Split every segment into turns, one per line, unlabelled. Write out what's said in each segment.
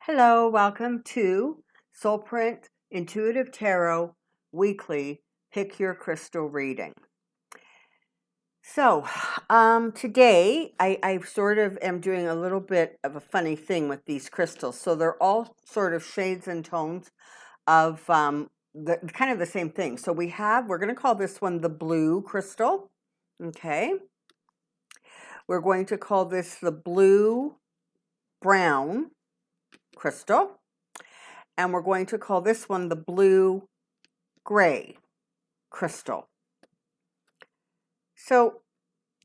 Hello, welcome to Soulprint Intuitive Tarot Weekly Pick Your Crystal Reading. So, today I sort of am doing a little bit of a funny thing with these crystals. So they're all sort of shades and tones of the kind of the same thing. So we're going to call this one the blue crystal. Okay. We're going to call this the blue brown crystal. And we're going to call this one the blue gray crystal. So,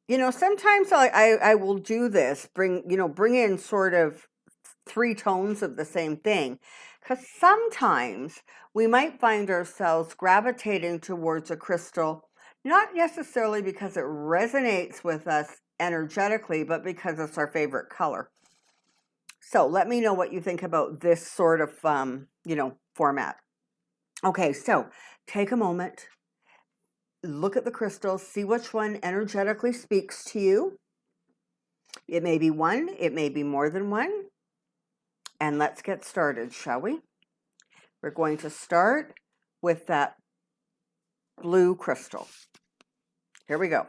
sometimes I will do this, bring in sort of three tones of the same thing, because sometimes we might find ourselves gravitating towards a crystal, not necessarily because it resonates with us energetically, but because it's our favorite color. So let me know what you think about this sort of, format. Okay, so take a moment, look at the crystals, see which one energetically speaks to you. It may be one, it may be more than one. And let's get started, shall we? We're going to start with that blue crystal. Here we go.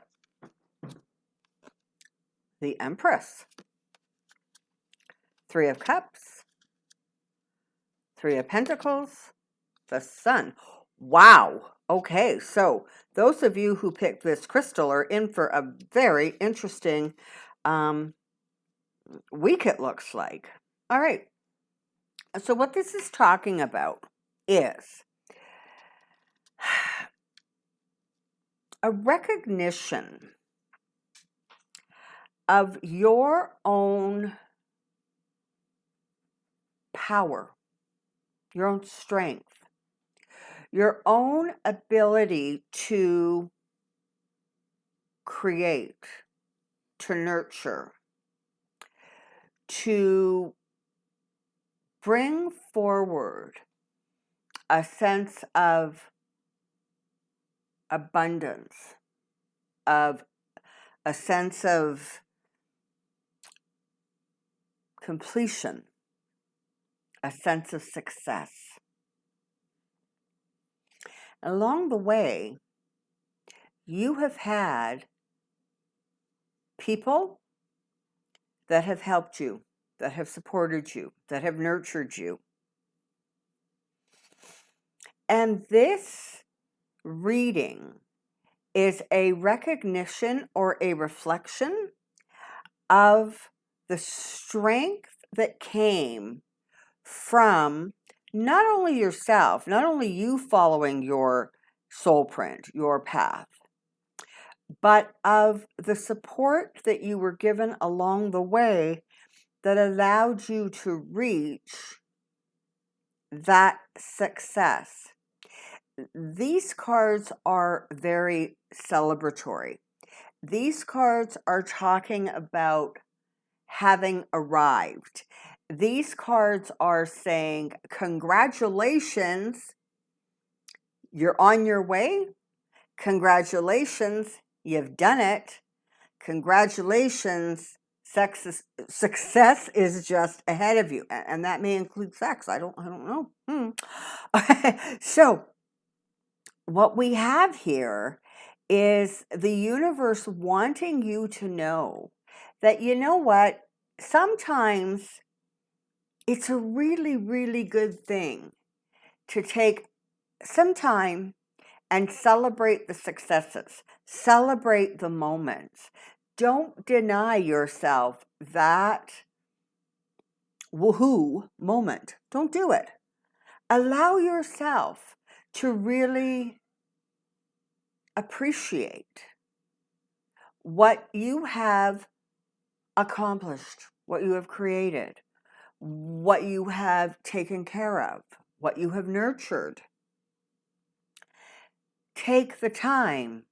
The Empress. Three of Cups. Three of Pentacles. The Sun. Wow. Okay, so those of you who picked this crystal are in for a very interesting week, it looks like. All right. So what this is talking about is a recognition of your own power, your own strength, your own ability to create, to nurture, to bring forward a sense of abundance, of a sense of completion, a sense of success. Along the way, you have had people that have helped you, that have supported you, that have nurtured you. And this reading is a recognition or a reflection of the strength that came from not only yourself, not only you following your soul print, your path, but of the support that you were given along the way that allowed you to reach that success. These cards are very celebratory. These cards are talking about having arrived. These cards are saying, congratulations, you're on your way. Congratulations, you've done it. Congratulations, success is just ahead of you. And that may include sex. I don't know. So what we have here is the universe wanting you to know that, you know what, sometimes it's a really, really good thing to take some time and celebrate the successes, celebrate the moments. Don't deny yourself that woohoo moment. Don't do it. Allow yourself to really appreciate what you have accomplished, what you have created, what you have taken care of, what you have nurtured. Take the time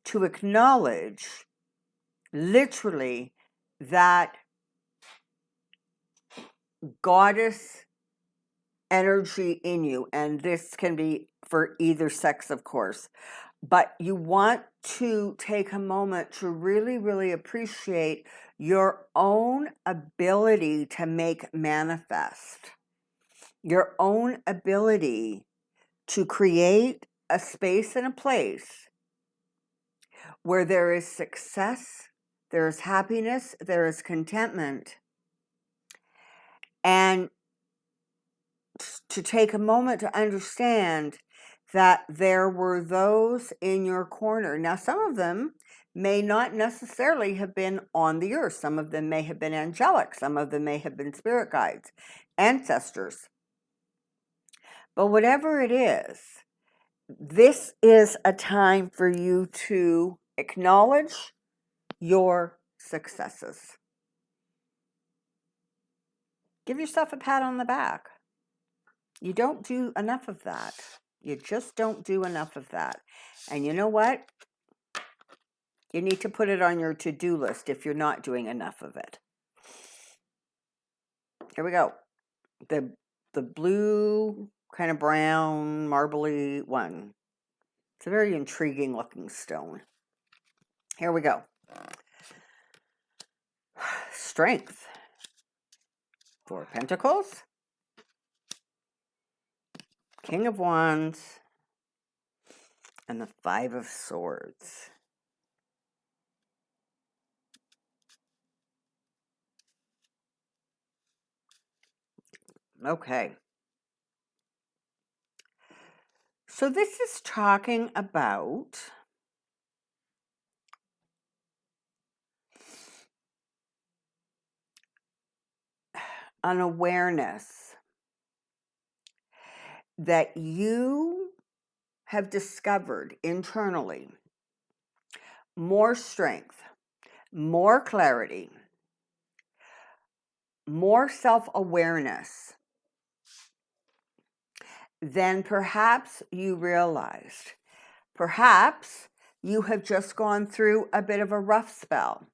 to acknowledge literally that goddess energy in you. And this can be for either sex, of course. But you want to take a moment to really, really appreciate your own ability to make manifest, your own ability to create a space and a place where there is success, there is happiness, there is contentment, and to take a moment to understand that there were those in your corner. Now, some of them may not necessarily have been on the earth. Some of them may have been angelic. Some of them may have been spirit guides, ancestors. But whatever it is, this is a time for you to acknowledge your successes. Give yourself a pat on the back. You don't do enough of that. You just don't do enough of that. And you know what? You need to put it on your to-do list if you're not doing enough of it. Here we go. The blue, kind of brown, marbly one. It's a very intriguing looking stone. Here we go. Strength. 4 Pentacles. King of Wands. And the 5 of Swords. Okay. So this is talking about an awareness that you have discovered internally more strength, more clarity, more self-awareness than perhaps you realized. Perhaps you have just gone through a bit of a rough spell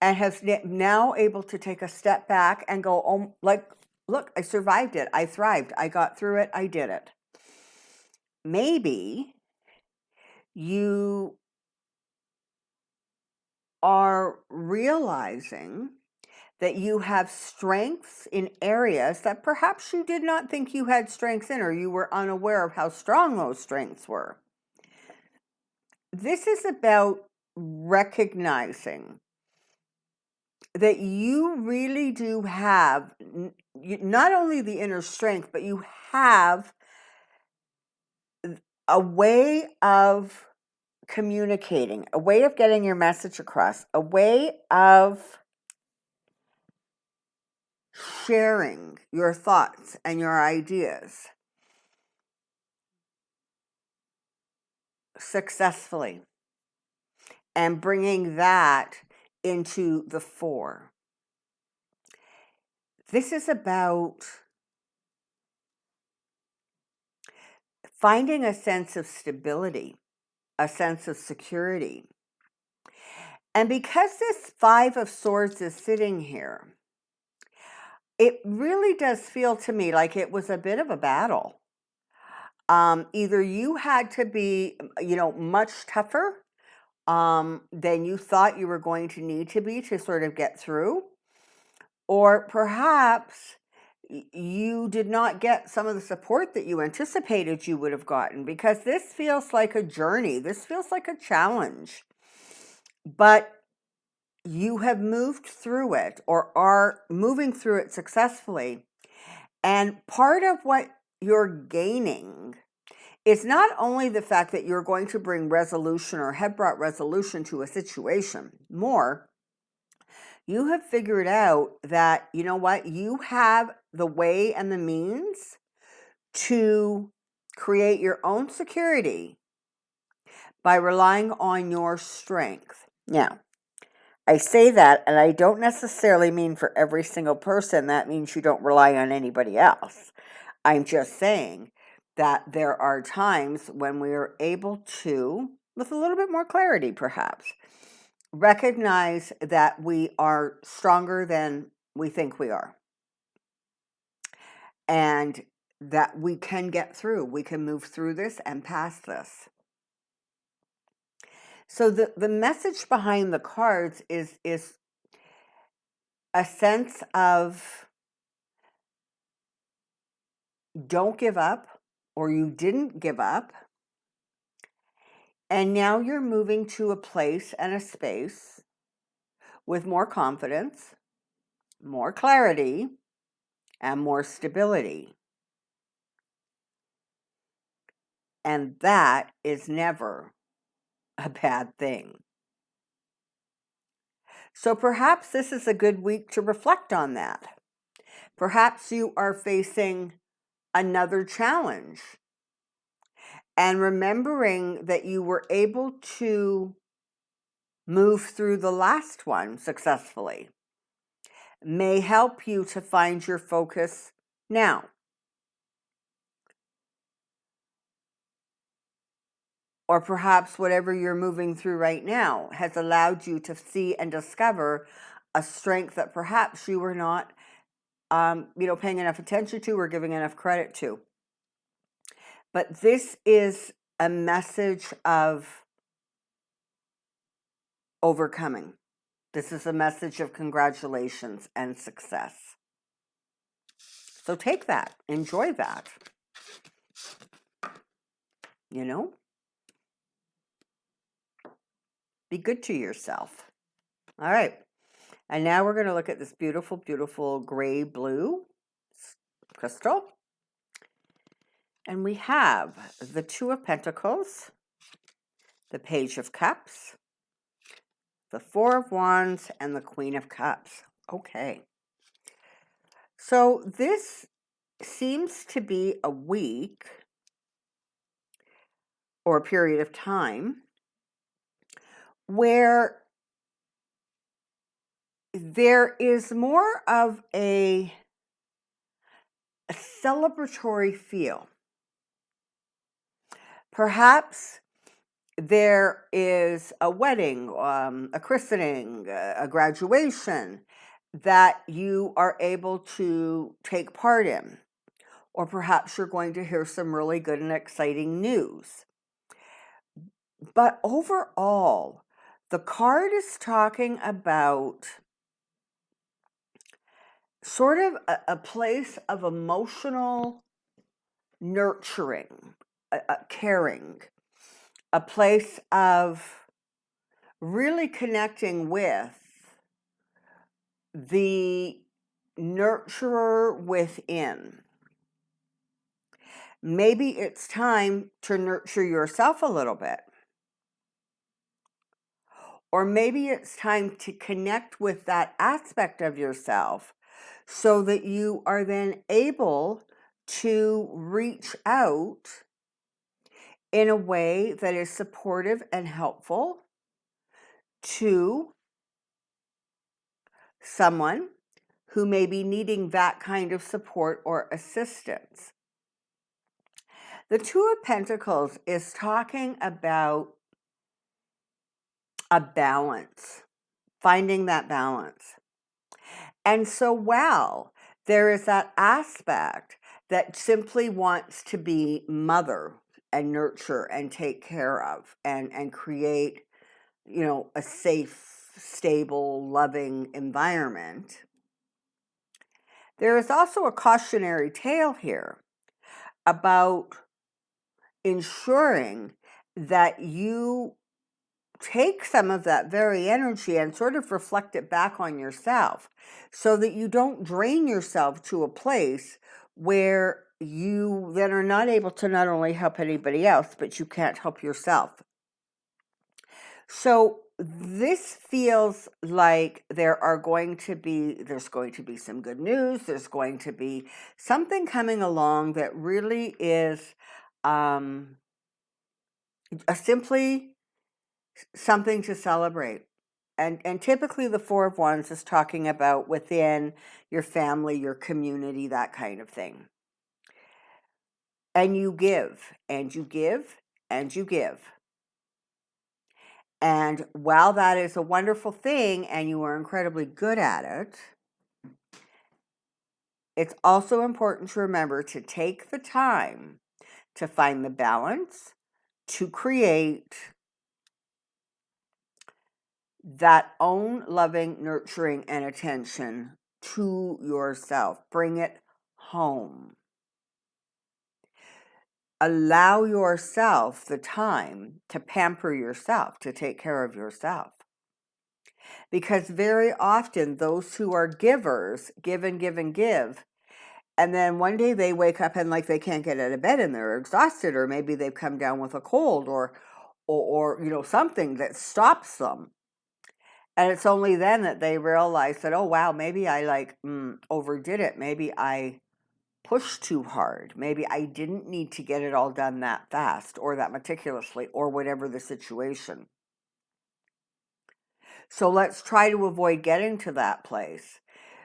and have now able to take a step back and go, oh, like, look, I survived it. I thrived. I got through it. I did it. Maybe you are realizing that you have strengths in areas that perhaps you did not think you had strengths in, or you were unaware of how strong those strengths were. This is about recognizing that you really do have not only the inner strength, but you have a way of communicating, a way of getting your message across, a way of sharing your thoughts and your ideas successfully and bringing that into the fore. This is about finding a sense of stability, a sense of security. And because this 5 of Swords is sitting here, it really does feel to me like it was a bit of a battle. Either you had to be, much tougher than you thought you were going to need to be to sort of get through, or perhaps you did not get some of the support that you anticipated you would have gotten, because this feels like a journey. This feels like a challenge, but you have moved through it or are moving through it successfully. And part of what you're gaining is not only the fact that you're going to bring resolution or have brought resolution to a situation. More, you have figured out that, you know what, you have the way and the means to create your own security by relying on your strength. Now, I say that, and I don't necessarily mean for every single person that means you don't rely on anybody else. I'm just saying that there are times when we are able to, with a little bit more clarity perhaps, recognize that we are stronger than we think we are. And that we can get through, we can move through this and past this. So the message behind the cards is a sense of don't give up, or you didn't give up. And now you're moving to a place and a space with more confidence, more clarity, and more stability. And that is never a bad thing. So perhaps this is a good week to reflect on that. Perhaps you are facing another challenge, and remembering that you were able to move through the last one successfully may help you to find your focus now. Or perhaps whatever you're moving through right now has allowed you to see and discover a strength that perhaps you were not, paying enough attention to or giving enough credit to. But this is a message of overcoming. This is a message of congratulations and success. So take that, enjoy that. Be good to yourself. All right. And now we're going to look at this beautiful, beautiful gray blue crystal. And we have the Two of Pentacles, the Page of Cups, the Four of Wands, and the Queen of Cups. Okay. So this seems to be a week or a period of time where there is more of a celebratory feel. Perhaps there is a wedding, a christening, a graduation that you are able to take part in. Or perhaps you're going to hear some really good and exciting news. But overall, the card is talking about sort of a place of emotional nurturing, caring, a place of really connecting with the nurturer within. Maybe it's time to nurture yourself a little bit. Or maybe it's time to connect with that aspect of yourself so that you are then able to reach out in a way that is supportive and helpful to someone who may be needing that kind of support or assistance. The Two of Pentacles is talking about a balance, finding that balance. And so while there is that aspect that simply wants to be mother and nurture and take care of and create, a safe, stable, loving environment, there is also a cautionary tale here about ensuring that you take some of that very energy and sort of reflect it back on yourself so that you don't drain yourself to a place where you then are not able to not only help anybody else, but you can't help yourself. So this feels like there's going to be some good news. There's going to be something coming along that really is simply something to celebrate. And typically the Four of Wands is talking about within your family, your community, that kind of thing. And you give, and you give, and you give. And while that is a wonderful thing and you are incredibly good at it, it's also important to remember to take the time to find the balance, to create that own loving, nurturing, and attention to yourself. Bring it home. Allow yourself the time to pamper yourself, to take care of yourself. Because very often those who are givers give and give and give. And then one day they wake up and like they can't get out of bed and they're exhausted, or maybe they've come down with a cold or something that stops them. And it's only then that they realize that, oh wow, maybe I overdid it. Maybe I pushed too hard. Maybe I didn't need to get it all done that fast or that meticulously or whatever the situation. So let's try to avoid getting to that place.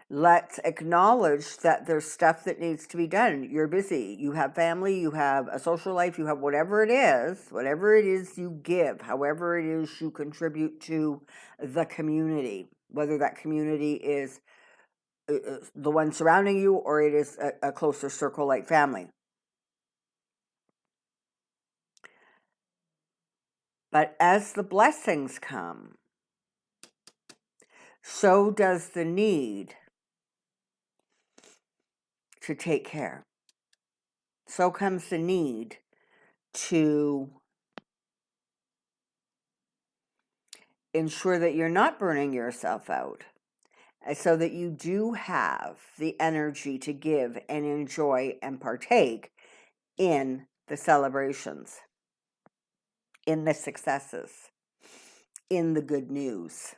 Let's acknowledge that there's stuff that needs to be done. You're busy. You have family. You have a social life. You have whatever it is you give, however it is you contribute to the community, whether that community is the one surrounding you or it is a closer circle like family. But as the blessings come, so does the need to take care. So comes the need to ensure that you're not burning yourself out, so that you do have the energy to give and enjoy and partake in the celebrations, in the successes, in the good news.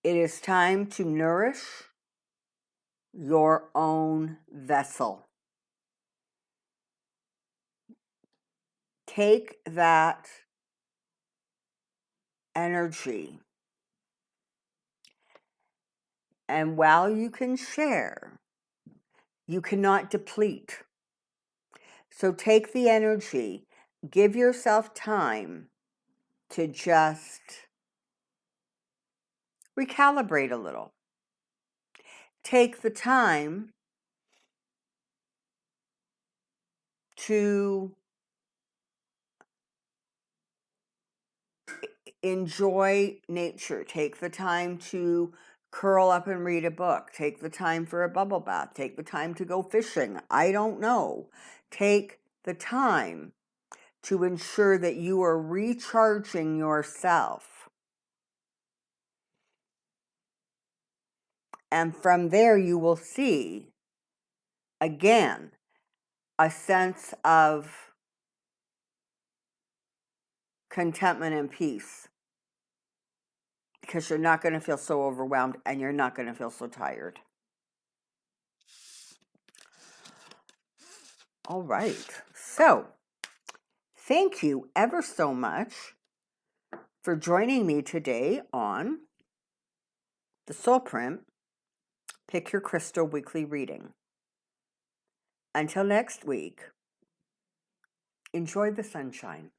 It is time to nourish your own vessel. Take that energy, and while you can share, you cannot deplete. So take the energy, give yourself time to just recalibrate a little. Take the time to enjoy nature. Take the time to curl up and read a book. Take the time for a bubble bath. Take the time to go fishing. I don't know. Take the time to ensure that you are recharging yourself. And from there, you will see, again, a sense of contentment and peace, because you're not going to feel so overwhelmed and you're not going to feel so tired. All right. So, thank you ever so much for joining me today on the Soulprint Pick Your Crystal Weekly Reading. Until next week, enjoy the sunshine.